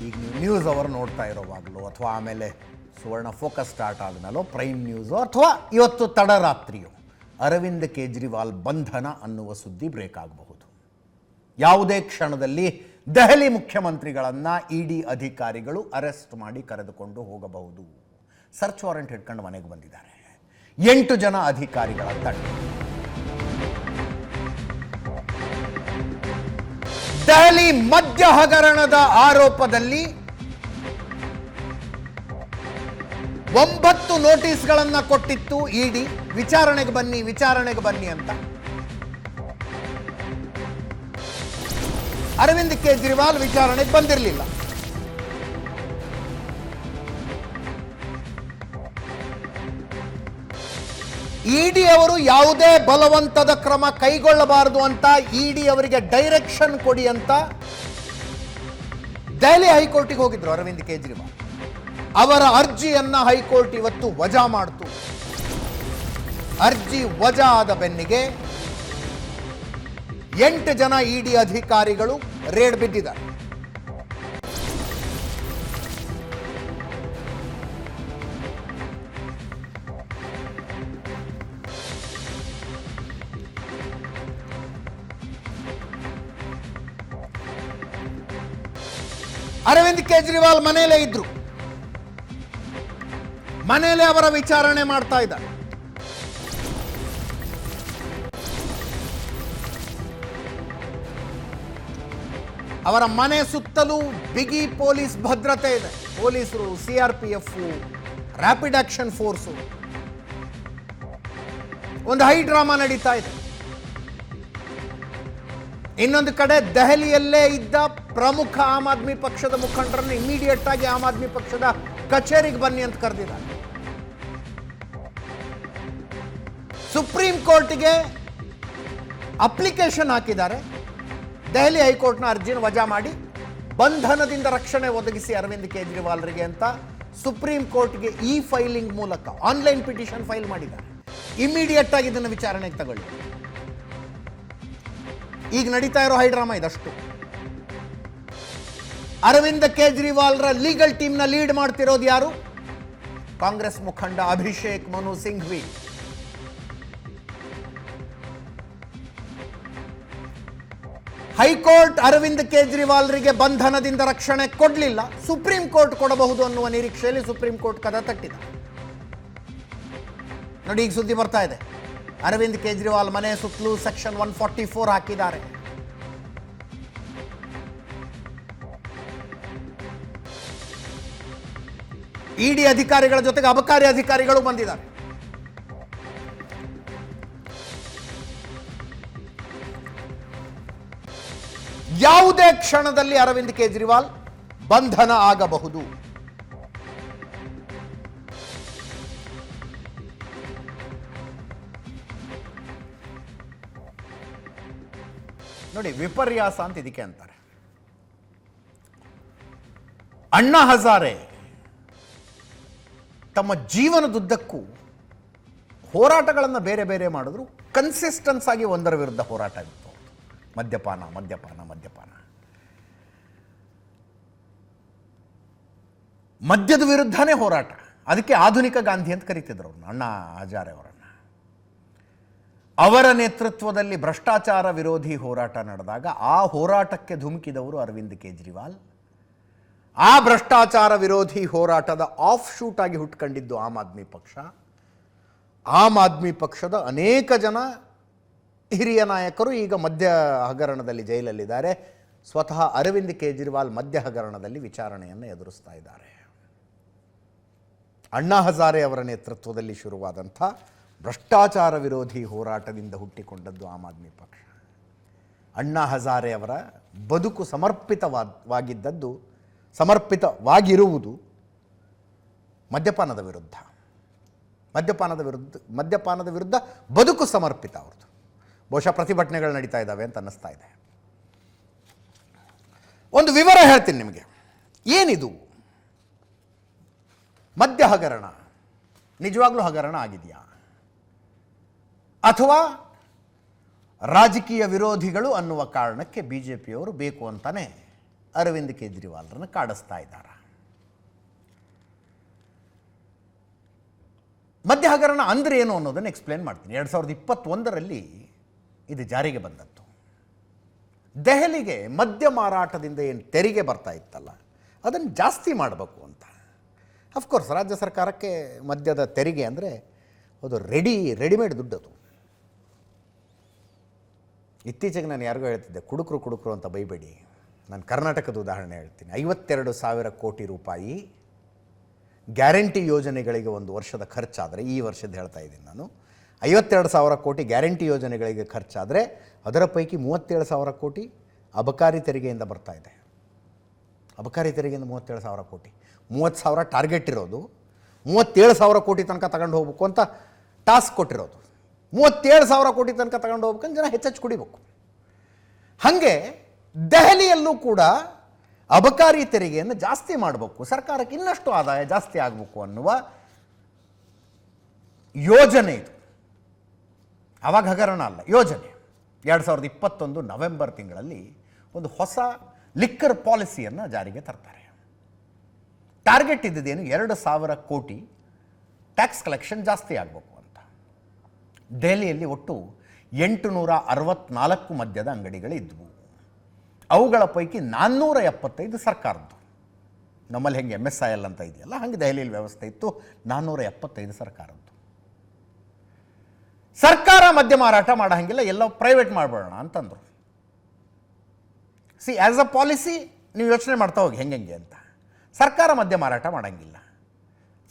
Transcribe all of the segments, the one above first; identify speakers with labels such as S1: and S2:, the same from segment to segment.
S1: ಈಗ ನೀವು ನ್ಯೂಸ್ ಅವರು ನೋಡ್ತಾ ಇರೋವಾಗಲೂ ಅಥವಾ ಆಮೇಲೆ ಸುವರ್ಣ ಫೋಕಸ್ ಸ್ಟಾರ್ಟ್ ಆದಮೇಲೋ ಪ್ರೈಮ್ ನ್ಯೂಸು ಅಥವಾ ಇವತ್ತು ತಡರಾತ್ರಿಯೋ ಅರವಿಂದ್ ಕೇಜ್ರಿವಾಲ್ ಬಂಧನ ಅನ್ನುವ ಸುದ್ದಿ ಬ್ರೇಕ್ ಆಗಬಹುದು. ಯಾವುದೇ ಕ್ಷಣದಲ್ಲಿ ದೆಹಲಿ ಮುಖ್ಯಮಂತ್ರಿಗಳನ್ನು ಇಡಿ ಅಧಿಕಾರಿಗಳು ಅರೆಸ್ಟ್ ಮಾಡಿ ಕರೆದುಕೊಂಡು ಹೋಗಬಹುದು. ಸರ್ಚ್ ವಾರೆಂಟ್ ಹಿಡ್ಕೊಂಡು ಮನೆಗೆ ಬಂದಿದ್ದಾರೆ 8 ಜನ ಅಧಿಕಾರಿಗಳ ತಂಡ. ದೆಹಲಿ ಮದ್ಯ ಹಗರಣದ ಆರೋಪದಲ್ಲಿ 9 ನೋಟಿಸ್ಗಳನ್ನು ಕೊಟ್ಟಿತ್ತು ಇಡಿ. ವಿಚಾರಣೆಗೆ ಬನ್ನಿ ಅಂತ. ಅರವಿಂದ್ ಕೇಜ್ರಿವಾಲ್ ವಿಚಾರಣೆಗೆ ಬಂದಿರಲಿಲ್ಲ. ಇಡಿ ಅವರು ಯಾವುದೇ ಬಲವಂತದ ಕ್ರಮ ಕೈಗೊಳ್ಳಬಾರದು ಅಂತ ಇಡಿ ಅವರಿಗೆ ಡೈರೆಕ್ಷನ್ ಕೊಡಿ ಅಂತ ದೆಹಲಿ ಹೈಕೋರ್ಟಿಗೆ ಹೋಗಿದ್ರು ಅರವಿಂದ್ ಕೇಜ್ರಿವಾಲ್. ಅವರ ಅರ್ಜಿಯನ್ನ ಹೈಕೋರ್ಟ್ ಇವತ್ತು ವಜಾ ಮಾಡಿತು. ಅರ್ಜಿ ವಜಾ ಆದ ಬೆನ್ನಿಗೆ 8 ಜನ ಇಡಿ ಅಧಿಕಾರಿಗಳು ರೇಡ್ ಬಿದ್ದಿದ್ದಾರೆ. ಅರವಿಂದ್ ಕೇಜ್ರಿವಾಲ್ ಮನೆಯಲ್ಲೇ ಇದ್ರು. ಮನೆಯಲ್ಲೇ ಅವರ ವಿಚಾರಣೆ ಮಾಡ್ತಾ ಇದ್ದಾರೆ. ಅವರ ಮನೆ ಸುತ್ತಲೂ ಬಿಗಿ ಪೊಲೀಸ್ ಭದ್ರತೆ ಇದೆ. ಪೊಲೀಸರು, ಸಿಆರ್ಪಿಎಫ್, ರ್ಯಾಪಿಡ್ ಆಕ್ಷನ್ ಫೋರ್ಸು. ಒಂದು ಹೈ ಡ್ರಾಮಾ ನಡೀತಾ ಇದೆ. ಇನ್ನೊಂದು ಕಡೆ ದೆಹಲಿಯಲ್ಲೇ ಇದ್ದ ಪ್ರಮುಖ ಆಮ್ ಆದ್ಮಿ ಪಕ್ಷದ ಮುಖಂಡರನ್ನು ಇಮಿಡಿಯೇಟ್ ಆಗಿ ಆಮ್ ಆದ್ಮಿ ಪಕ್ಷದ ಕಚೇರಿಗೆ ಬನ್ನಿ ಅಂತ ಕರೆದಿದ್ದಾರೆ. ಸುಪ್ರೀಂ ಕೋರ್ಟ್ಗೆ ಅಪ್ಲಿಕೇಶನ್ ಹಾಕಿದ್ದಾರೆ. ದೆಹಲಿ ಹೈಕೋರ್ಟ್ನ ಅರ್ಜಿನ ವಜಾ ಮಾಡಿ ಬಂಧನದಿಂದ ರಕ್ಷಣೆ ಒದಗಿಸಿ ಅರವಿಂದ್ ಕೇಜ್ರಿವಾಲ್ರಿಗೆ ಅಂತ ಸುಪ್ರೀಂ ಕೋರ್ಟ್ಗೆ ಇ ಫೈಲಿಂಗ್ ಮೂಲಕ ಆನ್ಲೈನ್ ಪಿಟಿಷನ್ ಫೈಲ್ ಮಾಡಿದ್ದಾರೆ. ಇಮಿಡಿಯೇಟ್ ಆಗಿ ಇದನ್ನು ವಿಚಾರಣೆಗೆ ತಗೊಳ್ಳಿ. ಈಗ ನಡೀತಾ ಇರೋ ಹೈಡ್ರಾಮಾ ಇದಷ್ಟು. ಅರವಿಂದ್ ಕೇಜ್ರಿವಾಲ್ರ ಲೀಗಲ್ ಟೀಮ್ನ ಲೀಡ್ ಮಾಡ್ತಿರೋದು ಯಾರು? ಕಾಂಗ್ರೆಸ್ ಮುಖಂಡ ಅಭಿಷೇಕ್ ಮನು ಸಿಂಘ್ವಿ. ಹೈಕೋರ್ಟ್ ಅರವಿಂದ್ ಕೇಜ್ರಿವಾಲ್ರಿಗೆ ಬಂಧನದಿಂದ ರಕ್ಷಣೆ ಕೊಡಲಿಲ್ಲ. ಸುಪ್ರೀಂ ಕೋರ್ಟ್ ಕೊಡಬಹುದು ಅನ್ನುವ ನಿರೀಕ್ಷೆಯಲ್ಲಿ ಸುಪ್ರೀಂ ಕೋರ್ಟ್ ಕದ ತಟ್ಟಿದೆ. ನೋಡಿ, ಈಗ ಸುದ್ದಿ ಬರ್ತಾ ಇದೆ. ಅರವಿಂದ್ ಕೇಜ್ರಿವಾಲ್ ಮನೆ ಸುತ್ತಲೂ ಸೆಕ್ಷನ್ 144 ಹಾಕಿದ್ದಾರೆ. ಇಡಿ ಅಧಿಕಾರಿಗಳ ಜೊತೆಗೆ ಅಬಕಾರಿ ಅಧಿಕಾರಿಗಳು ಬಂದಿದ್ದಾರೆ. ಯಾವುದೇ ಕ್ಷಣದಲ್ಲಿ ಅರವಿಂದ್ ಕೇಜ್ರಿವಾಲ್ ಬಂಧನ ಆಗಬಹುದು. ನೋಡಿ, ವಿಪರ್ಯಾಸ ಅಂತ ಇದಕ್ಕೆ ಅಂತಾರೆ. ಅಣ್ಣಾ ಹಜಾರೆ ತಮ್ಮ ಜೀವನದುದ್ದಕ್ಕೂ ಹೋರಾಟಗಳನ್ನು ಬೇರೆ ಬೇರೆ ಮಾಡಿದ್ರು. ಕನ್ಸಿಸ್ಟೆನ್ಸ್ ಆಗಿ ಒಂದರ ವಿರುದ್ಧ ಹೋರಾಟ ಇತ್ತು. ಮದ್ಯಪಾನ. ಮದ್ಯದ ವಿರುದ್ಧನೇ ಹೋರಾಟ. ಅದಕ್ಕೆ ಆಧುನಿಕ ಗಾಂಧಿ ಅಂತ ಕರೀತಿದ್ರು ಅವ್ರನ್ನ, ಅಣ್ಣಾ ಹಜಾರೆ ಅವರನ್ನು. ಅವರ ನೇತೃತ್ವದಲ್ಲಿ ಭ್ರಷ್ಟಾಚಾರ ವಿರೋಧಿ ಹೋರಾಟ ನಡೆದಾಗ ಆ ಹೋರಾಟಕ್ಕೆ ಧುಮುಕಿದವರು ಅರವಿಂದ್ ಕೇಜ್ರಿವಾಲ್. ಆ ಭ್ರಷ್ಟಾಚಾರ ವಿರೋಧಿ ಹೋರಾಟದ ಆಫ್ ಶೂಟ್ ಆಗಿ ಹುಟ್ಕೊಂಡಿದ್ದು ಆಮ್ ಆದ್ಮಿ ಪಕ್ಷ. ಆಮ್ ಆದ್ಮಿ ಪಕ್ಷದ ಅನೇಕ ಜನ ಹಿರಿಯ ನಾಯಕರು ಈಗ ಮದ್ಯ ಹಗರಣದಲ್ಲಿ ಜೈಲಲ್ಲಿದ್ದಾರೆ. ಸ್ವತಃ ಅರವಿಂದ್ ಕೇಜ್ರಿವಾಲ್ ಮದ್ಯ ಹಗರಣದಲ್ಲಿ ವಿಚಾರಣೆಯನ್ನು ಎದುರಿಸ್ತಾ ಇದ್ದಾರೆ. ಅಣ್ಣಾ ಹಜಾರೆ ಅವರ ನೇತೃತ್ವದಲ್ಲಿ ಶುರುವಾದಂಥ ಭ್ರಷ್ಟಾಚಾರ ವಿರೋಧಿ ಹೋರಾಟದಿಂದ ಹುಟ್ಟಿಕೊಂಡದ್ದು ಆಮ್ ಆದ್ಮಿ ಪಕ್ಷ. ಅಣ್ಣಾ ಹಜಾರೆ ಅವರ ಬದುಕು ಸಮರ್ಪಿತವಾಗಿರುವುದು ಮದ್ಯಪಾನದ ವಿರುದ್ಧ ಬದುಕು ಸಮರ್ಪಿತ ಅವ್ರದ್ದು. ಬಹುಶಃ ಪ್ರತಿಭಟನೆಗಳು ನಡೀತಾ ಇದ್ದಾವೆ ಅಂತ ಅನ್ನಿಸ್ತಾ ಇದೆ. ಒಂದು ವಿವರ ಹೇಳ್ತೀನಿ ನಿಮಗೆ. ಏನಿದು ಮದ್ಯ ಹಗರಣ? ನಿಜವಾಗ್ಲೂ ಹಗರಣ ಆಗಿದೆಯಾ, ಅಥವಾ ರಾಜಕೀಯ ವಿರೋಧಿಗಳು ಅನ್ನುವ ಕಾರಣಕ್ಕೆ ಬಿಜೆಪಿಯವರು ಬೇಕು ಅಂತಾನೆ ಅರವಿಂದ್ ಕೇಜ್ರಿವಾಲ್ರನ್ನು ಕಾಡಿಸ್ತಾ ಇದ್ದಾರೆ. ಮದ್ಯ ಹಗರಣ ಅಂದರೆ ಏನು ಅನ್ನೋದನ್ನು ಎಕ್ಸ್ಪ್ಲೇನ್ ಮಾಡ್ತೀನಿ. 2021ರಲ್ಲಿ ಇದು ಜಾರಿಗೆ ಬಂದದ್ದು. ದೆಹಲಿಗೆ ಮದ್ಯ ಮಾರಾಟದಿಂದ ಏನು ತೆರಿಗೆ ಬರ್ತಾ ಇತ್ತಲ್ಲ, ಅದನ್ನು ಜಾಸ್ತಿ ಮಾಡಬೇಕು ಅಂತ. ಅಫ್ಕೋರ್ಸ್ ರಾಜ್ಯ ಸರ್ಕಾರಕ್ಕೆ ಮದ್ಯದ ತೆರಿಗೆ ಅಂದರೆ ಅದು ರೆಡಿಮೇಡ್ ದುಡ್ಡದು. ಇತ್ತೀಚೆಗೆ ನಾನು ಯಾರಿಗೋ ಹೇಳ್ತಿದ್ದೆ, ಕುಡುಕರು ಅಂತ ಬೈಬೇಡಿ. ನಾನು ಕರ್ನಾಟಕದ ಉದಾಹರಣೆ ಹೇಳ್ತೀನಿ. 52,000 ಕೋಟಿ ರೂಪಾಯಿ ಗ್ಯಾರಂಟಿ ಯೋಜನೆಗಳಿಗೆ ಒಂದು ವರ್ಷದ ಖರ್ಚಾದರೆ, ಈ ವರ್ಷದ ಹೇಳ್ತಾ ಇದ್ದೀನಿ ನಾನು, 52,000 ಕೋಟಿ ಗ್ಯಾರಂಟಿ ಯೋಜನೆಗಳಿಗೆ ಖರ್ಚಾದರೆ ಅದರ ಪೈಕಿ 37,000 ಕೋಟಿ ಅಬಕಾರಿ ತೆರಿಗೆಯಿಂದ ಬರ್ತಾ ಇದೆ. ಅಬಕಾರಿ ತೆರಿಗೆಯಿಂದ 37,000 ಕೋಟಿ. 30,000 ಟಾರ್ಗೆಟ್ ಇರೋದು, 37,000 ಕೋಟಿ ತನಕ ತಗೊಂಡು ಹೋಗ್ಬೇಕು ಅಂತ ಟಾಸ್ಕ್ ಕೊಟ್ಟಿರೋದು. 37,000 ಕೋಟಿ ತನಕ ತಗೊಂಡು ಹೋಗ್ಬೇಕಂದ್ರೆ ಜನ ಹೆಚ್ಚೆಚ್ಚು ಕುಡಿಬೇಕು. ಹಾಗೆ ದೆಹಲಿಯಲ್ಲೂ ಕೂಡ ಅಬಕಾರಿ ತೆರಿಗೆಯನ್ನು ಜಾಸ್ತಿ ಮಾಡಬೇಕು, ಸರ್ಕಾರಕ್ಕೆ ಇನ್ನಷ್ಟು ಆದಾಯ ಜಾಸ್ತಿ ಆಗಬೇಕು ಅನ್ನುವ ಯೋಜನೆ ಇದು. ಆವಾಗ ಹಗರಣ ಅಲ್ಲ, ಯೋಜನೆ. 2021 ನವೆಂಬರ್ ತಿಂಗಳಲ್ಲಿ ಒಂದು ಹೊಸ ಲಿಕ್ಕರ್ ಪಾಲಿಸಿಯನ್ನು ಜಾರಿಗೆ ತರ್ತಾರೆ. ಟಾರ್ಗೆಟ್ ಇದ್ದಿದ್ದೇನು, 2,000 ಕೋಟಿ ಟ್ಯಾಕ್ಸ್ ಕಲೆಕ್ಷನ್ ಜಾಸ್ತಿ ಆಗಬೇಕು ಅಂತ. ದೆಹಲಿಯಲ್ಲಿ ಒಟ್ಟು 864 ಮದ್ಯದ ಅಂಗಡಿಗಳಿದ್ವು. ಅವುಗಳ ಪೈಕಿ 475 ಸರ್ಕಾರದ್ದು. ನಮ್ಮಲ್ಲಿ ಹೆಂಗೆ MSIL ಅಂತ ಇದೆಯಲ್ಲ, ಹಾಗೆ ದೆಹಲಿಯಲ್ಲಿ ವ್ಯವಸ್ಥೆ ಇತ್ತು. 475 ಸರ್ಕಾರದ್ದು. ಸರ್ಕಾರ ಮದ್ಯ ಮಾರಾಟ ಮಾಡೋ ಹಾಗಿಲ್ಲ, ಎಲ್ಲ ಪ್ರೈವೇಟ್ ಮಾಡಬೇಡ ಅಂತಂದರು. ಆ್ಯಸ್ ಅ ಪಾಲಿಸಿ ನೀವು ಯೋಚನೆ ಮಾಡ್ತಾ ಹೋಗಿ ಹೆಂಗೆ ಅಂತ. ಸರ್ಕಾರ ಮದ್ಯ ಮಾರಾಟ ಮಾಡೋಂಗಿಲ್ಲ,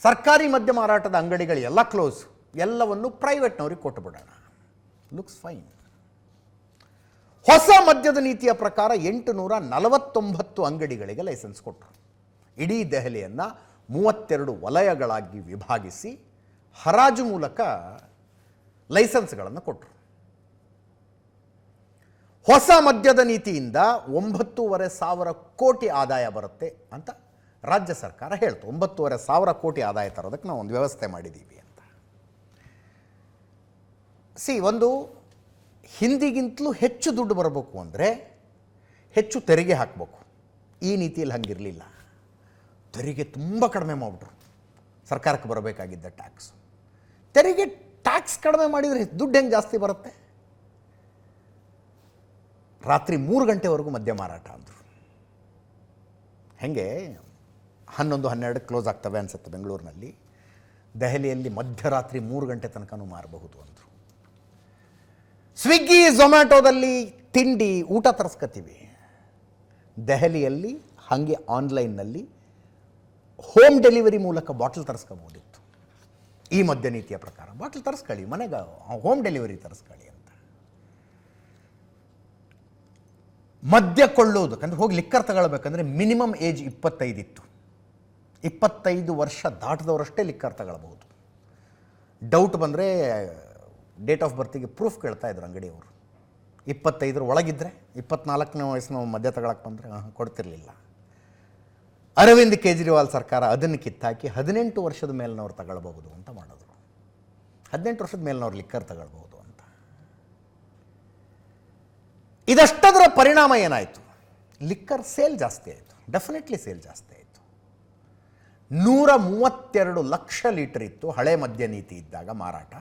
S1: ಸರ್ಕಾರಿ ಮದ್ಯ ಮಾರಾಟದ ಅಂಗಡಿಗಳು ಎಲ್ಲ ಕ್ಲೋಸ್, ಎಲ್ಲವನ್ನು ಪ್ರೈವೇಟ್ನವ್ರಿಗೆ ಕೊಟ್ಟು ಬಿಡೋಣ. Looks fine. ಹೊಸ ಮದ್ಯದ ನೀತಿಯ ಪ್ರಕಾರ 849 ಅಂಗಡಿಗಳಿಗೆ ಲೈಸೆನ್ಸ್ ಕೊಟ್ಟರು. ಇಡೀ ದೆಹಲಿಯನ್ನು 32 ವಲಯಗಳಾಗಿ ವಿಭಾಗಿಸಿ ಹರಾಜು ಮೂಲಕ ಲೈಸೆನ್ಸ್ಗಳನ್ನು ಕೊಟ್ಟರು. ಹೊಸ ಮದ್ಯದ ನೀತಿಯಿಂದ 9,500 ಕೋಟಿ ಆದಾಯ ಬರುತ್ತೆ ಅಂತ ರಾಜ್ಯ ಸರ್ಕಾರ ಹೇಳ್ತು. 9,500 ಕೋಟಿ ಆದಾಯ ತರೋದಕ್ಕೆ ನಾವು ಒಂದು ವ್ಯವಸ್ಥೆ ಮಾಡಿದ್ದೀವಿ ಅಂತ. ಒಂದು ಹಿಂದಿಗಿಂತಲೂ ಹೆಚ್ಚು ದುಡ್ಡು ಬರಬೇಕು ಅಂದರೆ ಹೆಚ್ಚು ತೆರಿಗೆ ಹಾಕಬೇಕು. ಈ ನೀತಿಯಲ್ಲಿ ಹಂಗಿರಲಿಲ್ಲ. ತೆರಿಗೆ ತುಂಬ ಕಡಿಮೆ ಮಾಡಿಬಿಟ್ರು. ಸರ್ಕಾರಕ್ಕೆ ಬರಬೇಕಾಗಿದ್ದ ಟ್ಯಾಕ್ಸ್, ತೆರಿಗೆ ಟ್ಯಾಕ್ಸ್ ಕಡಿಮೆ ಮಾಡಿದರೆ ದುಡ್ಡು ಹೆಂಗೆ ಜಾಸ್ತಿ ಬರುತ್ತೆ? ರಾತ್ರಿ 3 ಗಂಟೆವರೆಗೂ ಮದ್ಯ ಮಾರಾಟ ಅಂದರು. ಹೆಂಗೆ 11-12 ಕ್ಲೋಸ್ ಆಗ್ತವೆ ಅನಿಸುತ್ತೆ ಬೆಂಗಳೂರಿನಲ್ಲಿ. ದೆಹಲಿಯಲ್ಲಿ ಮಧ್ಯರಾತ್ರಿ 3 ಗಂಟೆ ತನಕನೂ ಮಾರಬಹುದು ಅಂದರು. ಸ್ವಿಗ್ಗಿ ಝೊಮ್ಯಾಟೋದಲ್ಲಿ ತಿಂಡಿ ಊಟ ತರಿಸ್ಕೊತೀವಿ. ದೆಹಲಿಯಲ್ಲಿ ಹಾಗೆ ಆನ್ಲೈನ್ನಲ್ಲಿ ಹೋಮ್ ಡೆಲಿವರಿ ಮೂಲಕ ಬಾಟಲ್ ತರಿಸ್ಕೋಬೋದಿತ್ತು. ಈ ಮದ್ಯ ನೀತಿಯ ಪ್ರಕಾರ ಬಾಟಲ್ ತರಿಸ್ಕೊಳ್ಳಿ, ಮನೆಗೆ ಹೋಮ್ ಡೆಲಿವರಿ ತರಿಸ್ಕೊಳ್ಳಿ ಅಂತ. ಮದ್ಯ ಕೊಳ್ಳೋದಕ್ಕಂದ್ರೆ ಹೋಗಿ ಲಿಕ್ಕರ್ ತಗೊಳ್ಬೇಕಂದ್ರೆ ಮಿನಿಮಮ್ ಏಜ್ 25 ಇತ್ತು. 25 ವರ್ಷ ದಾಟದವರಷ್ಟೇ ಲಿಕ್ಕರ್ ತಗೊಳ್ಬಹುದು. ಡೌಟ್ ಬಂದರೆ ಡೇಟ್ ಆಫ್ ಬರ್ತಿಗೆ ಪ್ರೂಫ್ ಕೇಳ್ತಾ ಇದ್ರು ಅಂಗಡಿಯವರು. 25 ಒಳಗಿದ್ದರೆ, 24ನೇ ವಯಸ್ಸಿನ ಮದ್ಯ ತಗೊಳಕ್ಕೆ ಬಂದರೆ ಕೊಡ್ತಿರ್ಲಿಲ್ಲ. ಅರವಿಂದ್ ಕೇಜ್ರಿವಾಲ್ ಸರ್ಕಾರ ಅದನ್ನು ಕಿತ್ತಾಕಿ 18 ವರ್ಷದ ಮೇಲಿನವ್ರು ತಗೊಳ್ಬಹುದು ಅಂತ ಮಾಡಿದ್ರು. 18 ವರ್ಷದ ಮೇಲಿನವ್ರು ಲಿಕ್ಕರ್ ತಗೊಳ್ಬಹುದು ಅಂತ. ಇದಷ್ಟದರ ಪರಿಣಾಮ ಏನಾಯಿತು? ಲಿಕ್ಕರ್ ಸೇಲ್ ಜಾಸ್ತಿ ಆಯಿತು. ಡೆಫಿನೆಟ್ಲಿ ಸೇಲ್ ಜಾಸ್ತಿ ಆಯಿತು. 132 ಲಕ್ಷ ಲೀಟರ್ ಇತ್ತು ಹಳೆ ಮದ್ಯ ನೀತಿ ಇದ್ದಾಗ ಮಾರಾಟ.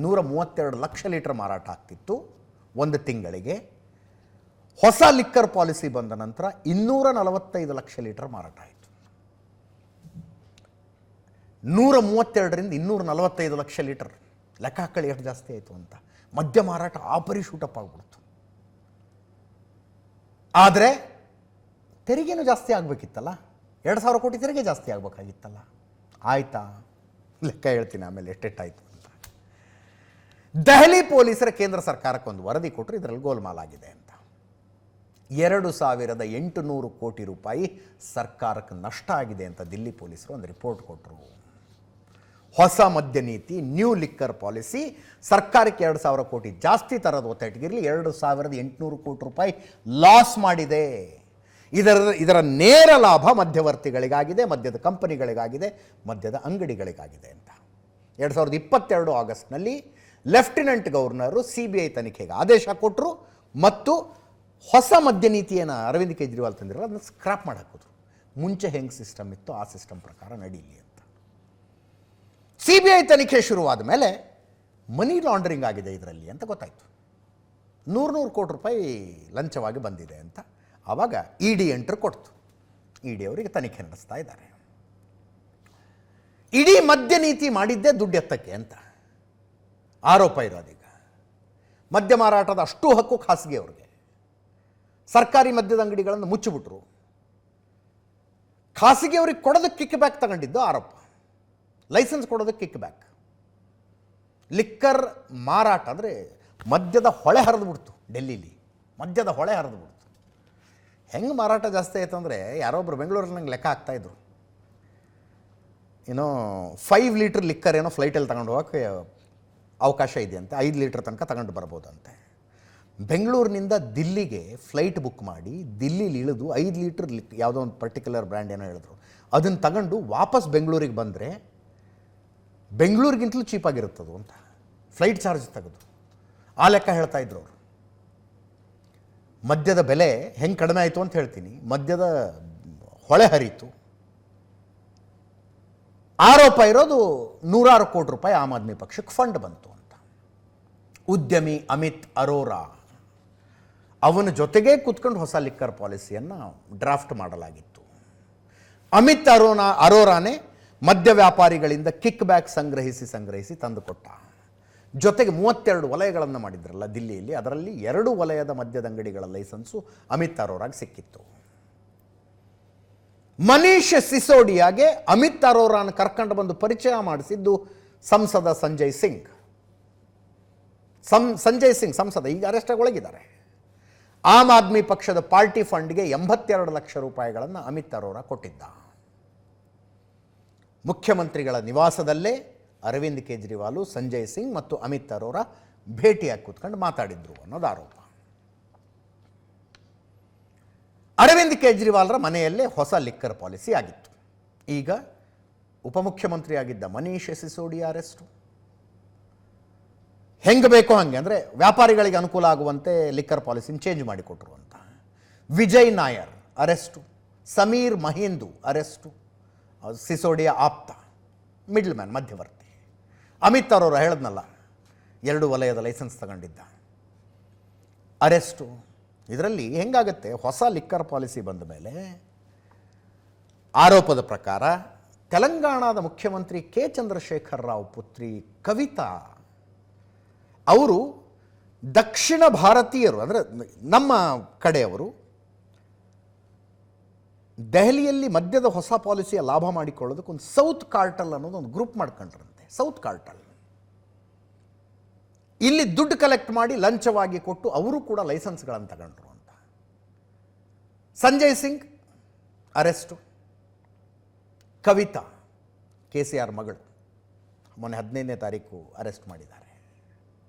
S1: 132 ಲಕ್ಷ ಲೀಟರ್ ಮಾರಾಟ ಆಗ್ತಿತ್ತು ಒಂದು ತಿಂಗಳಿಗೆ. ಹೊಸ ಲಿಕ್ಕರ್ ಪಾಲಿಸಿ ಬಂದ ನಂತರ 245 ಲಕ್ಷ ಲೀಟರ್ ಮಾರಾಟ ಆಯಿತು. 132ರಿಂದ 245 ಲಕ್ಷ ಲೀಟರ್. ಲೆಕ್ಕ ಹಾಕಳಿ ಎಷ್ಟು ಜಾಸ್ತಿ ಆಯಿತು ಅಂತ. ಮದ್ಯ ಮಾರಾಟ ಆಪರಿಶೂಟಪ್ ಆಗಿಬಿಡ್ತು. ಆದರೆ ತೆರಿಗೆನೂ ಜಾಸ್ತಿ ಆಗಬೇಕಿತ್ತಲ್ಲ, 2,000 ಕೋಟಿ ತೆರಿಗೆ ಜಾಸ್ತಿ ಆಗಬೇಕಾಗಿತ್ತಲ್ಲ. ಆಯಿತಾ? ಲೆಕ್ಕ ಹೇಳ್ತೀನಿ ಆಮೇಲೆ ಎಷ್ಟೆಷ್ಟಾಯಿತು ಅಂತ. ದೆಹಲಿ ಪೊಲೀಸರ ಕೇಂದ್ರ ಸರ್ಕಾರಕ್ಕೆ ಒಂದು ವರದಿ ಕೊಟ್ಟರು, ಇದರಲ್ಲಿ ಗೋಲ್ಮಾಲ್ ಆಗಿದೆ ಅಂತ. 2,800 ಕೋಟಿ ರೂಪಾಯಿ ಸರ್ಕಾರಕ್ಕೆ ನಷ್ಟ ಆಗಿದೆ ಅಂತ ದಿಲ್ಲಿ ಪೊಲೀಸರು ಒಂದು ರಿಪೋರ್ಟ್ ಕೊಟ್ಟರು. ಹೊಸ ಮದ್ಯ ನೀತಿ, ನ್ಯೂ ಲಿಕ್ಕರ್ ಪಾಲಿಸಿ ಸರ್ಕಾರಕ್ಕೆ 2,000 ಕೋಟಿ ಜಾಸ್ತಿ ತರೋದು ಒತ್ತಟ್ಟಿಗಿರಲಿ, 2,800 ಕೋಟಿ ರೂಪಾಯಿ ಲಾಸ್ ಮಾಡಿದೆ. ಇದರ ನೇರ ಲಾಭ ಮಧ್ಯವರ್ತಿಗಳಿಗಾಗಿದೆ, ಮದ್ಯದ ಕಂಪನಿಗಳಿಗಾಗಿದೆ, ಮದ್ಯದ ಅಂಗಡಿಗಳಿಗಾಗಿದೆ ಅಂತ. 2022 ಆಗಸ್ಟ್ನಲ್ಲಿ ಲೆಫ್ಟಿನೆಂಟ್ ಗವರ್ನರು CBI ತನಿಖೆಗೆ ಆದೇಶ ಕೊಟ್ಟರು ಮತ್ತು ಹೊಸ ಮದ್ಯ ನೀತಿಯನ್ನು ಅರವಿಂದ್ ಕೇಜ್ರಿವಾಲ್ ತಂದಿರಲ್ಲ, ಅದನ್ನು ಸ್ಕ್ರಾಪ್ ಮಾಡಿ ಹಾಕಿದ್ರು. ಮುಂಚೆ ಹೆಂಗೆ ಸಿಸ್ಟಮ್ ಇತ್ತು ಆ ಸಿಸ್ಟಮ್ ಪ್ರಕಾರ ನಡೀಲಿ ಅಂತ. CBI ತನಿಖೆ ಶುರುವಾದ ಮೇಲೆ ಮನಿ ಲಾಂಡ್ರಿಂಗ್ ಆಗಿದೆ ಇದರಲ್ಲಿ ಅಂತ ಗೊತ್ತಾಯಿತು. 100 ಕೋಟಿ ರೂಪಾಯಿ ಲಂಚವಾಗಿ ಬಂದಿದೆ ಅಂತ. ಆವಾಗ ED ಎಂಟ್ರ್ ಕೊಡ್ತು. ED ಅವರಿಗೆ ತನಿಖೆ ನಡೆಸ್ತಾ ಇದ್ದಾರೆ. ಇಡೀ ಮದ್ಯ ನೀತಿ ಮಾಡಿದ್ದೇ ದುಡ್ಡು ಎತ್ತಕ್ಕೆ ಅಂತ ಆರೋಪ ಇರೋದೀಗ. ಮದ್ಯ ಮಾರಾಟದ ಅಷ್ಟು ಹಕ್ಕು ಖಾಸಗಿ ಅವ್ರಿಗೆ. ಸರ್ಕಾರಿ ಮದ್ಯದ ಅಂಗಡಿಗಳನ್ನು ಮುಚ್ಚಿಬಿಟ್ರು. ಖಾಸಗಿಯವ್ರಿಗೆ ಕೊಡೋದಕ್ಕೆ ಕಿಕ್ ಬ್ಯಾಕ್ ತಗೊಂಡಿದ್ದು ಆರೋಪ. ಲೈಸೆನ್ಸ್ ಕೊಡೋದಕ್ಕೆ ಕಿಕ್ ಬ್ಯಾಕ್. ಲಿಕ್ಕರ್ ಮಾರಾಟ ಅಂದರೆ ಮದ್ಯದ ಹೊಳೆ ಹರಿದು ಬಿಡ್ತು. ಡೆಲ್ಲಿಲಿ ಮದ್ಯದ ಹೊಳೆ ಹರಿದು ಬಿಡ್ತು. ಹೆಂಗೆ ಮಾರಾಟ ಜಾಸ್ತಿ ಆಯಿತು ಅಂದರೆ, ಯಾರೊಬ್ಬರು ಬೆಂಗಳೂರಲ್ಲಿ ನಂಗೆ ಲೆಕ್ಕ ಆಗ್ತಾಯಿದ್ರು. 5 ಲೀಟ್ರ್ ಲಿಕ್ಕರ್ ಫ್ಲೈಟಲ್ಲಿ ತಗೊಂಡು ಹೋಗೋಕ್ಕೆ ಅವಕಾಶ ಇದೆಯಂತೆ. 5 ಲೀಟ್ರ್ ತನಕ ತಗೊಂಡು ಬರ್ಬೋದಂತೆ. ಬೆಂಗಳೂರಿನಿಂದ ದಿಲ್ಲಿಗೆ ಫ್ಲೈಟ್ ಬುಕ್ ಮಾಡಿ ದಿಲ್ಲಿಲಿ ಇಳಿದು 5 ಲೀಟ್ರ್ ಯಾವುದೋ ಒಂದು ಪರ್ಟಿಕ್ಯುಲರ್ ಬ್ರ್ಯಾಂಡ್ ಹೇಳಿದ್ರು, ಅದನ್ನು ತಗೊಂಡು ವಾಪಸ್ ಬೆಂಗಳೂರಿಗೆ ಬಂದರೆ ಬೆಂಗಳೂರಿಗಿಂತಲೂ ಚೀಪಾಗಿರುತ್ತದು ಅಂತ ಫ್ಲೈಟ್ ಚಾರ್ಜ್ ತೆಗೆದು ಆ ಲೆಕ್ಕ ಹೇಳ್ತಾ ಇದ್ರು ಅವರು. ಮದ್ಯದ ಬೆಲೆ ಹೆಂಗೆ ಕಡಿಮೆ ಆಯಿತು ಅಂತ ಹೇಳ್ತೀನಿ. ಮದ್ಯದ ಹೊಳೆ ಹರಿತು. ಆರೋಪ ಇರೋದು 100 ಕೋಟಿ ರೂಪಾಯಿ ಆಮ್ ಆದ್ಮಿ ಪಕ್ಷಕ್ಕೆ ಫಂಡ್ ಬಂತು ಅಂತ. ಉದ್ಯಮಿ ಅಮಿತ್ ಅರೋರಾ ಅವನ ಜೊತೆಗೇ ಕೂತ್ಕೊಂಡು ಹೊಸ ಲಿಕ್ಕರ್ ಪಾಲಿಸಿಯನ್ನು ಡ್ರಾಫ್ಟ್ ಮಾಡಲಾಗಿತ್ತು. ಅಮಿತ್ ಅರೋರಾನೇ ಮದ್ಯ ವ್ಯಾಪಾರಿಗಳಿಂದ ಕಿಕ್ ಬ್ಯಾಕ್ ಸಂಗ್ರಹಿಸಿ ತಂದುಕೊಟ್ಟ. ಜೊತೆಗೆ 32 ವಲಯಗಳನ್ನು ಮಾಡಿದ್ರಲ್ಲ ದಿಲ್ಲಿಯಲ್ಲಿ, ಅದರಲ್ಲಿ 2 ವಲಯದ ಮದ್ಯದ ಅಂಗಡಿಗಳ ಲೈಸೆನ್ಸು ಅಮಿತ್ ಅರೋರಾಗೆ ಸಿಕ್ಕಿತ್ತು. ಮನೀಶ್ ಸಿಸೋಡಿಯಾಗೆ ಅಮಿತ್ ಅರೋರಾನ ಕರ್ಕೊಂಡು ಬಂದು ಪರಿಚಯ ಮಾಡಿಸಿದ್ದು ಸಂಸದ ಸಂಜಯ್ ಸಿಂಗ್. ಸಂಸದ ಈಗ ಅರೆಸ್ಟಾಗಿ ಒಳಗಿದ್ದಾರೆ. ಆಮ್ ಆದ್ಮಿ ಪಕ್ಷದ ಪಾರ್ಟಿ ಫಂಡ್ಗೆ 82 ಲಕ್ಷ ರೂಪಾಯಿಗಳನ್ನು ಅಮಿತ್ ಅರೋರಾ ಕೊಟ್ಟಿದ್ದ. ಮುಖ್ಯಮಂತ್ರಿಗಳ ನಿವಾಸದಲ್ಲೇ ಅರವಿಂದ್ ಕೇಜ್ರಿವಾಲ್, ಸಂಜಯ್ ಸಿಂಗ್ ಮತ್ತು ಅಮಿತ್ ಅರೋರಾ ಭೇಟಿಯಾಗಿ ಕೂತ್ಕೊಂಡು ಮಾತಾಡಿದ್ರು ಅನ್ನೋದು ಆರೋಪ. ಅರವಿಂದ್ ಕೇಜ್ರಿವಾಲ್ರ ಮನೆಯಲ್ಲೇ ಹೊಸ ಲಿಕ್ಕರ್ ಪಾಲಿಸಿ ಆಗಿತ್ತು. ಈಗ ಉಪಮುಖ್ಯಮಂತ್ರಿಯಾಗಿದ್ದ ಮನೀಶ್ ಸಿಸೋಡಿಯಾ ಅರೆಸ್ಟು. ಹೆಂಗೆ ಬೇಕೋ ಹಾಗೆ, ಅಂದರೆ ವ್ಯಾಪಾರಿಗಳಿಗೆ ಅನುಕೂಲ ಆಗುವಂತೆ ಲಿಕ್ಕರ್ ಪಾಲಿಸಿನ ಚೇಂಜ್ ಮಾಡಿಕೊಟ್ರು ಅಂತ. ವಿಜಯ್ ನಾಯರ್ ಅರೆಸ್ಟು. ಸಮೀರ್ ಮಹೀಂದು ಅರೆಸ್ಟು. ಸಿಸೋಡಿಯಾ ಆಪ್ತ, ಮಿಡ್ಲ್ ಮ್ಯಾನ್, ಮಧ್ಯವರ್ತಿ. ಅಮಿತ್ ಅರೋರಾ ಹೇಳಿದ್ನಲ್ಲ, 2 ವಲಯದ ಲೈಸೆನ್ಸ್ ತಗೊಂಡಿದ್ದ, ಅರೆಸ್ಟು. ಇದರಲ್ಲಿ ಹೆಂಗಾಗತ್ತೆ, ಹೊಸ ಲಿಕ್ಕರ್ ಪಾಲಿಸಿ ಬಂದ ಮೇಲೆ ಆರೋಪದ ಪ್ರಕಾರ ತೆಲಂಗಾಣದ ಮುಖ್ಯಮಂತ್ರಿ ಕೆ ಚಂದ್ರಶೇಖರ್ ರಾವ್ ಪುತ್ರಿ ಕವಿತಾ ಅವರು ದಕ್ಷಿಣ ಭಾರತೀಯರು, ಅಂದರೆ ನಮ್ಮ ಕಡೆಯವರು, ದೆಹಲಿಯಲ್ಲಿ ಮದ್ಯದ ಹೊಸ ಪಾಲಿಸಿಯ ಲಾಭ ಮಾಡಿಕೊಳ್ಳೋದಕ್ಕೆ ಒಂದು ಸೌತ್ ಕಾರ್ಟಲ್ ಅನ್ನೋದು ಒಂದು ಗ್ರೂಪ್ ಮಾಡ್ಕೊಂಡ್ರಂತೆ. ಸೌತ್ ಕಾರ್ಟಲ್ ಇಲ್ಲಿ ದುಡ್ಡು ಕಲೆಕ್ಟ್ ಮಾಡಿ ಲಂಚವಾಗಿ ಕೊಟ್ಟು ಅವರು ಕೂಡ ಲೈಸೆನ್ಸ್ಗಳನ್ನು ತಗೊಂಡ್ರು ಅಂತ. ಸಂಜಯ್ ಸಿಂಗ್ ಅರೆಸ್ಟು. ಕವಿತಾ KCR ಮಗಳು, ಮೊನ್ನೆ 15ನೇ ತಾರೀಕು ಅರೆಸ್ಟ್ ಮಾಡಿದ್ದಾರೆ.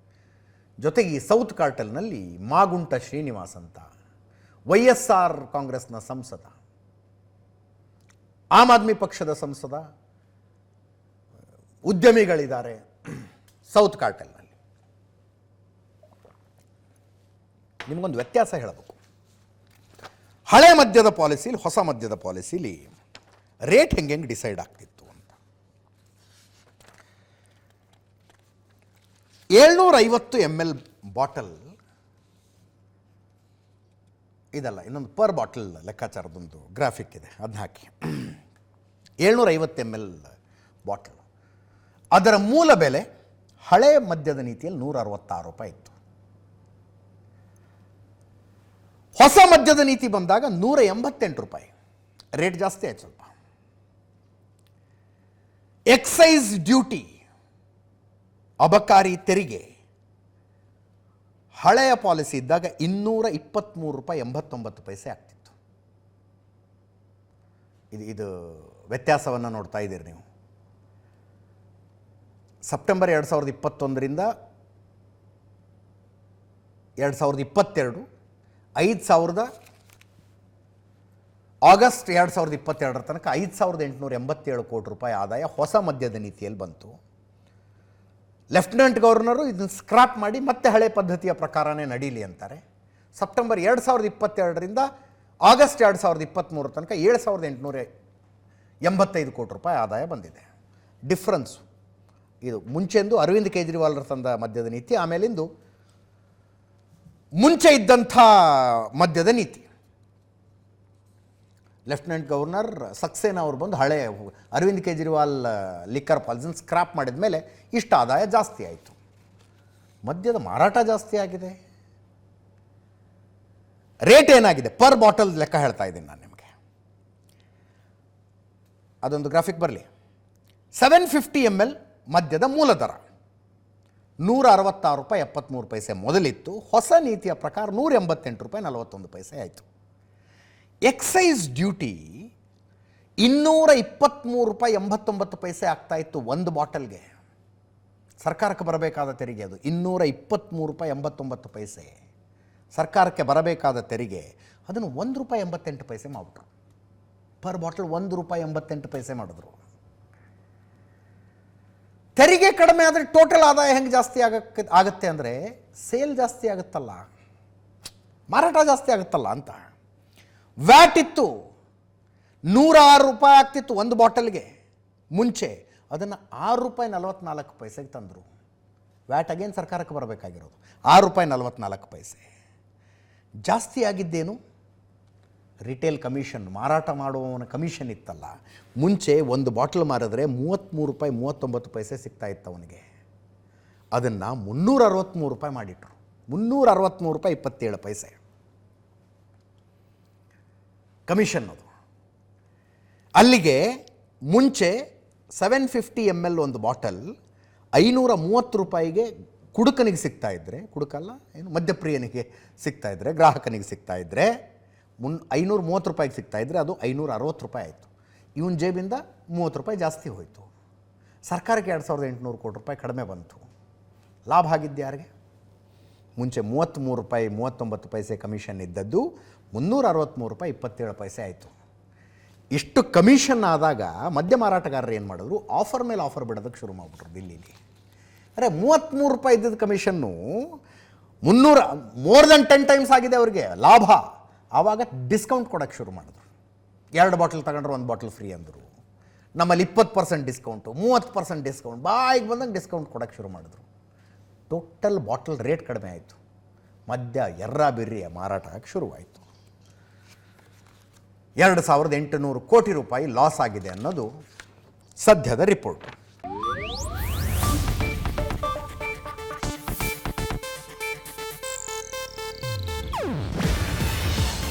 S1: ಜೊತೆಗೆ ಈ ಸೌತ್ ಕಾರ್ಟಲ್ನಲ್ಲಿ ಮಾಗುಂಟ ಶ್ರೀನಿವಾಸ್ ಅಂತ YSR ಕಾಂಗ್ರೆಸ್ನ ಸಂಸದ, ಆಮ್ ಆದ್ಮಿ ಪಕ್ಷದ ಸಂಸದ, ಉದ್ಯಮಿಗಳಿದ್ದಾರೆ ಸೌತ್ ಕಾರ್ಟಲ್ನಲ್ಲಿ. ನಿಮಗೊಂದು ವ್ಯತ್ಯಾಸ ಹೇಳಬೇಕು. ಹಳೆ ಮದ್ಯದ ಪಾಲಿಸಿಲಿ ಹೊಸ ಮದ್ಯದ ಪಾಲಿಸಿಲಿ ರೇಟ್ ಹೆಂಗೆ ಡಿಸೈಡ್ ಆಗ್ತಿತ್ತು ಅಂತ. 750 ml ಬಾಟಲ್ ಇದಲ್ಲ, ಇನ್ನೊಂದು ಪರ್ ಬಾಟಲ್ ಲೆಕ್ಕಾಚಾರದೊಂದು ಗ್ರಾಫಿಕ್ ಇದೆ, ಅದನ್ನ ಹಾಕಿ. 750 ml ಬಾಟಲ್, ಅದರ ಮೂಲ ಬೆಲೆ ಹಳೆ ಮದ್ಯದ ನೀತಿಯಲ್ಲಿ 166 ರೂಪಾಯಿ ಇತ್ತು. ಹೊಸ ಮದ್ಯದ ನೀತಿ ಬಂದಾಗ 188 ರೂಪಾಯಿ. ರೇಟ್ ಜಾಸ್ತಿ ಆಯ್ತು ಸ್ವಲ್ಪ. ಎಕ್ಸೈಸ್ ಡ್ಯೂಟಿ, ಅಬಕಾರಿ ತೆರಿಗೆ ಹಳೆಯ ಪಾಲಿಸಿ ಇದ್ದಾಗ 223 ರೂಪಾಯಿ 89 ಪೈಸೆ ಆಗ್ತಿತ್ತು. ಇದು ವ್ಯತ್ಯಾಸವನ್ನು ನೋಡ್ತಾ ಇದ್ದೀರಿ ನೀವು. ಸೆಪ್ಟೆಂಬರ್ 2021ರಿಂದ 2022, 5,000 ಆಗಸ್ಟ್ 2022 ತನಕ 5,887 ಕೋಟಿ ರೂಪಾಯಿ ಆದಾಯ ಹೊಸ ಮದ್ಯದ ನೀತಿಯಲ್ಲಿ ಬಂತು. ಲೆಫ್ಟಿನೆಂಟ್ ಗವರ್ನರು ಇದನ್ನು ಸ್ಕ್ರಾಪ್ ಮಾಡಿ ಮತ್ತೆ ಹಳೆ ಪದ್ಧತಿಯ ಪ್ರಕಾರನೇ ನಡೀಲಿ ಅಂತಾರೆ. ಸೆಪ್ಟೆಂಬರ್ 2022ರಿಂದ ಆಗಸ್ಟ್ 2023 ತನಕ 7,885 ಕೋಟಿ ರೂಪಾಯಿ ಆದಾಯ ಬಂದಿದೆ. ಡಿಫ್ರೆನ್ಸು ಇದು ಮುಂಚೆಂದು ಅರವಿಂದ್ ಕೇಜ್ರಿವಾಲ್ರ ತಂದ ಮದ್ಯದ ನೀತಿ, ಆಮೇಲಿಂದು ಮುಂಚೆ ಇದ್ದಂಥ ಮದ್ಯದ ನೀತಿ. ಲೆಫ್ಟಿನೆಂಟ್ ಗವರ್ನರ್ ಸಕ್ಸೇನಾ ಅವರು ಬಂದು ಹಳೆ ಅರವಿಂದ್ ಕೇಜ್ರಿವಾಲ್ ಲಿಕ್ಕರ್ ಪಾಲಿಸಿನ ಸ್ಕ್ರಾಪ್ ಮಾಡಿದ ಮೇಲೆ ಇಷ್ಟು ಆದಾಯ ಜಾಸ್ತಿ ಆಯಿತು. ಮದ್ಯದ ಮಾರಾಟ ಜಾಸ್ತಿ ಆಗಿದೆ. ರೇಟ್ ಏನಾಗಿದೆ ಪರ್ ಬಾಟಲ್ ಲೆಕ್ಕ ಹೇಳ್ತಾ ಇದ್ದೀನಿ ನಾನು ನಿಮಗೆ. ಅದೊಂದು ಗ್ರಾಫಿಕ್ ಬರಲಿ. 750 ml ಮದ್ಯದ ಮೂಲ ದರ 166 ರೂಪಾಯಿ 73 ಪೈಸೆ ಮೊದಲಿತ್ತು. ಹೊಸ ನೀತಿಯ ಪ್ರಕಾರ 188 ರೂಪಾಯಿ 41 ಪೈಸೆ ಆಯಿತು. ಎಕ್ಸೈಸ್ ಡ್ಯೂಟಿ 223 ರೂಪಾಯಿ 89 ಪೈಸೆ ಆಗ್ತಾ ಇತ್ತು ಒಂದು ಬಾಟಲ್ಗೆ. ಸರ್ಕಾರಕ್ಕೆ ಬರಬೇಕಾದ ತೆರಿಗೆ ಅದು 223 ರೂಪಾಯಿ 89 ಪೈಸೆ ಸರ್ಕಾರಕ್ಕೆ ಬರಬೇಕಾದ ತೆರಿಗೆ. ಅದನ್ನು 1 ರೂಪಾಯಿ 88 ಪೈಸೆ ಮಾಡಿಬಿಟ್ರು. ಪರ್ ಬಾಟಲ್ 1 ರೂಪಾಯಿ 88 ಪೈಸೆ ಮಾಡಿದ್ರು. ತೆರಿಗೆ ಕಡಿಮೆ ಆದರೆ ಟೋಟಲ್ ಆದಾಯ ಹೆಂಗೆ ಜಾಸ್ತಿ ಆಗುತ್ತೆ ಅಂದರೆ ಸೇಲ್ ಜಾಸ್ತಿ ಆಗುತ್ತಲ್ಲ, ಮಾರಾಟ ಜಾಸ್ತಿ ಆಗುತ್ತಲ್ಲ ಅಂತ. ವ್ಯಾಟ್ ಇತ್ತು 106 ರೂಪಾಯಿ ಆಗ್ತಿತ್ತು ಒಂದು ಬಾಟಲ್ಗೆ ಮುಂಚೆ, ಅದನ್ನು 6 ರೂಪಾಯಿ 44 ಪೈಸೆಗೆ ತಂದರು. ವ್ಯಾಟ್ ಅಗೇನ್ ಸರ್ಕಾರಕ್ಕೆ ಬರಬೇಕಾಗಿರೋದು 6 ರೂಪಾಯಿ 44 ಪೈಸೆ. ಜಾಸ್ತಿ ಆಗಿದ್ದೇನು? ರಿಟೇಲ್ ಕಮಿಷನ್, ಮಾರಾಟ ಮಾಡುವವನ ಕಮಿಷನ್ ಇತ್ತಲ್ಲ. ಮುಂಚೆ ಒಂದು ಬಾಟಲ್ ಮಾರಿದ್ರೆ 33 ರೂಪಾಯಿ 39 ಪೈಸೆ ಸಿಗ್ತಾ ಇತ್ತು ಅವನಿಗೆ. ಅದನ್ನು 363 ರೂಪಾಯಿ ಮಾಡಿಟ್ರು. 363 ರೂಪಾಯಿ 27 ಪೈಸೆ ಕಮಿಷನ್ ಅದು. ಅಲ್ಲಿಗೆ ಮುಂಚೆ 750 ml ಒಂದು ಬಾಟಲ್ 530 ರೂಪಾಯಿಗೆ ಕುಡುಕನಿಗೆ ಸಿಗ್ತಾ ಇದ್ದರೆ, ಕುಡುಕಲ್ಲ ಏನು ಮದ್ಯಪ್ರಿಯನಿಗೆ ಸಿಗ್ತಾ ಇದ್ದರೆ, ಗ್ರಾಹಕನಿಗೆ ಸಿಗ್ತಾ ಇದ್ದರೆ 530 ರೂಪಾಯಿಗೆ ಸಿಗ್ತಾ ಇದ್ದರೆ ಅದು 560 ರೂಪಾಯಿ ಆಯಿತು. ಇವನ ಜೇಬಿಂದ 30 ರೂಪಾಯಿ ಜಾಸ್ತಿ ಹೋಯಿತು. ಸರ್ಕಾರಕ್ಕೆ 2,800 ಕೋಟಿ ರೂಪಾಯಿ ಕಡಿಮೆ ಬಂತು. ಲಾಭ ಆಗಿದ್ದು ಯಾರಿಗೆ? ಮುಂಚೆ 33 ರೂಪಾಯಿ 39 ಪೈಸೆ ಕಮಿಷನ್ ಇದ್ದದ್ದು 363 ರೂಪಾಯಿ 27 ಪೈಸೆ ಆಯಿತು. ಇಷ್ಟು ಕಮಿಷನ್ ಆದಾಗ ಮದ್ಯ ಮಾರಾಟಗಾರರು ಏನು ಮಾಡಿದ್ರು? ಆಫರ್ ಮೇಲೆ ಆಫರ್ ಬಿಡೋದಕ್ಕೆ ಶುರು ಮಾಡಿಬಿಟ್ರು ದಿಲ್ಲಿಲಿ. ಅರೆ 33 ರೂಪಾಯಿ ಇದ್ದಿದ್ದ ಕಮಿಷನ್ನು 300 ಮೋರ್ ದೆನ್ 10 ಟೈಮ್ಸ್ ಆಗಿದೆ ಅವ್ರಿಗೆ ಲಾಭ. ಆವಾಗ ಡಿಸ್ಕೌಂಟ್ ಕೊಡೋಕ್ಕೆ ಶುರು ಮಾಡಿದ್ರು. 2 ಬಾಟಲ್ ತಗೊಂಡ್ರೆ 1 ಬಾಟಲ್ ಫ್ರೀ ಅಂದರು. ನಮ್ಮಲ್ಲಿ 20% ಡಿಸ್ಕೌಂಟು, 30% ಡಿಸ್ಕೌಂಟ್, ಬಾಯಿಗೆ ಬಂದಂಗೆ ಡಿಸ್ಕೌಂಟ್ ಕೊಡೋಕ್ಕೆ ಶುರು ಮಾಡಿದ್ರು. ಟೋಟಲ್ ಬಾಟಲ್ ರೇಟ್ ಕಡಿಮೆ ಆಯಿತು. ಮದ್ಯ ಎರ್ರಾಬಿರ್ರಿಯ ಮಾರಾಟ ಆಗಕ್ಕೆ ಶುರುವಾಯಿತು. 2,800 ಕೋಟಿ ರೂಪಾಯಿ ಲಾಸ್ ಆಗಿದೆ ಅನ್ನೋದು ಸದ್ಯದ ರಿಪೋರ್ಟ್.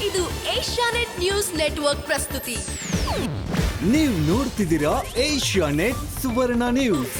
S2: ಇದು ಏಷ್ಯಾನೆಟ್ ನ್ಯೂಸ್ ನೆಟ್ವರ್ಕ್ ಪ್ರಸ್ತುತಿ.
S3: ನೀವು ನೋಡ್ತಿದ್ದೀರಾ ಏಷ್ಯಾನೆಟ್ ಸುವರ್ಣ ನ್ಯೂಸ್.